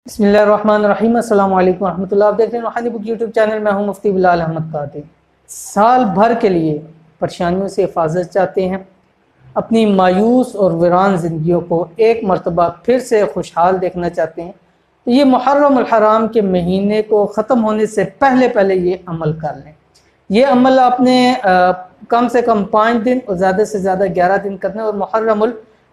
बिस्मिल्लाहिर्रहमानिर्रहीम। अस्सलाम वालेकुम रहमतुल्लाह। आप देख रहे हैं रूहानी बुक यूट्यूब चैनल में हूं मुफ्ती बिलाल अहमद कादरी। साल भर के लिए परेशानियों से हिफाजत चाहते हैं, अपनी मायूस और वीरान ज़िंदगियों को एक मरतबा फिर से खुशहाल देखना चाहते हैं, तो ये मुहर्रम हराम के महीने को ख़त्म होने से पहले पहले ये अमल कर लें। ये अमल आपने कम से कम 5 दिन और ज़्यादा से ज़्यादा 11 दिन करना है और मुहर्रम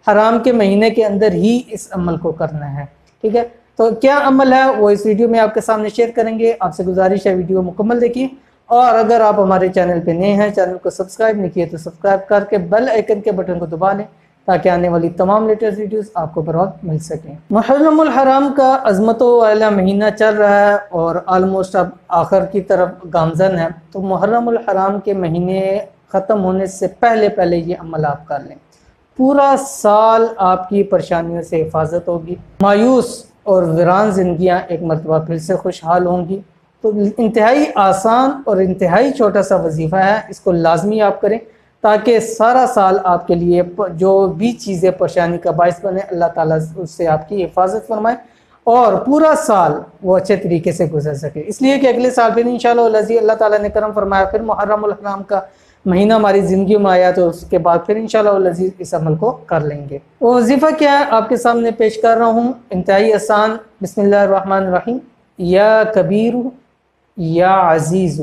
हराम के महीने के अंदर ही इस अमल को करना है। ठीक है, तो क्या अमल है वो इस वीडियो में आपके सामने शेयर करेंगे। आपसे गुजारिश है वीडियो मुकम्मल देखिए, और अगर आप हमारे चैनल पे नए हैं, चैनल को सब्सक्राइब नहीं किए तो सब्सक्राइब करके बेल आइकन के बटन को दबा लें ताकि आने वाली तमाम लेटेस्ट वीडियोस आपको बर वक्त मिल सकें। मुहर्रम हराम का अज़मतों वाला महीना चल रहा है और आलमोस्ट अब आखिर की तरफ गामजन है, तो मुहर्रम हराम के महीने ख़त्म होने से पहले पहले ये अमल आप कर लें। पूरा साल आपकी परेशानियों से हिफाजत होगी, मायूस और वीरान ज़िंदगियाँ एक मरतबा फिर से खुशहाल होंगी। तो इंतहाई आसान और इंतहाई छोटा सा वजीफ़ा है, इसको लाजमी आप करें ताकि सारा साल आपके लिए जो भी चीज़ें परेशानी का बायस बने, अल्लाह ताला उससे आपकी हिफाजत फरमाए और पूरा साल वो अच्छे तरीके से गुजर सके। इसलिए कि अगले साल फिर इंशाअल्लाह अल्लाह ताला ने करम फरमाया, फिर मुहर्रम हराम का महीना हमारी ज़िंदगी में आया, तो उसके बाद फिर इंशाअल्लाह इस अमल को कर लेंगे। वो वजीफ़ा क्या है आपके सामने पेश कर रहा हूँ, इंतहाई आसान। बिस्मिल्लाहिर्रहमानिर्रहीम। या कबीर या अज़ीज़,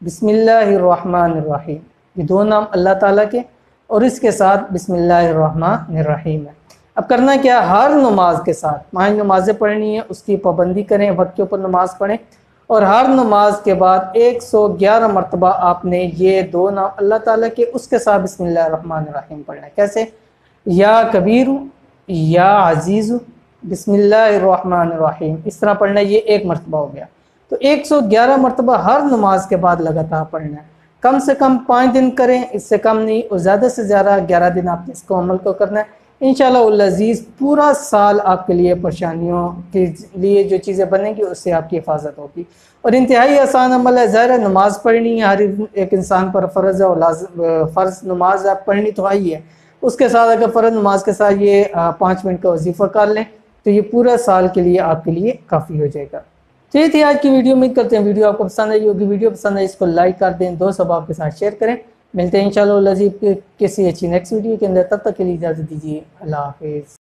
बिस्मिल्लाहिर्रहमानिर्रहीम। ये दो नाम अल्लाह ताला के और इसके साथ बिस्मिल्लाहिर्रहमानिर्रहीम है। अब करना क्या, हर नमाज के साथ, पाँच नमाज़ें पढ़नी है, उसकी पाबंदी करें, वक्त के ऊपर नमाज पढ़ें और हर नमाज के बाद 111 मरतबा आपने ये दो नाम अल्लाह ताला के उसके साथ बिस्मिल्लाहिर्रहमानिर्रहीम पढ़ना है। कैसे? या कबीर या अज़ीज़ बिस्मिल्लाहिर्रहमानिर्रहीम, इस तरह पढ़ना है। ये एक मरतबा हो गया, तो 111 मरतबा हर नमाज के बाद लगातार पढ़ना है। कम से कम 5 दिन करें, इससे कम नहीं, और ज़्यादा से ज़्यादा 11 दिन आपने इसको अमल को करना है। इंशाअल्लाह अज़ीज़ पूरा साल आपके लिए परेशानियों के लिए जो चीज़ें बनेंगी उससे आपकी हिफाजत होगी। और इंतहाई आसान अमल है। ज़ाहिर है नमाज़ पढ़नी है, हर एक इंसान पर फ़र्ज़ है और फ़र्ज़ नमाज आप पढ़नी तो आई है, उसके साथ अगर फ़र्ज़ नमाज के साथ ये 5 मिनट का वजीफ़ा कर लें तो ये पूरा साल के लिए आपके लिए काफ़ी हो जाएगा। तो ये थी आज की वीडियो। उम्मीद करते हैं वीडियो आपको पसंद आई होगी। वीडियो पसंद है इसको लाइक कर दें, दोस्त अहबाब के साथ शेयर करें। मिलते हैं इंशाअल्लाह किसी अच्छी नेक्स्ट वीडियो के अंदर, तब तक के लिए इजाज़त दीजिए। अल्लाह हाफ़िज़।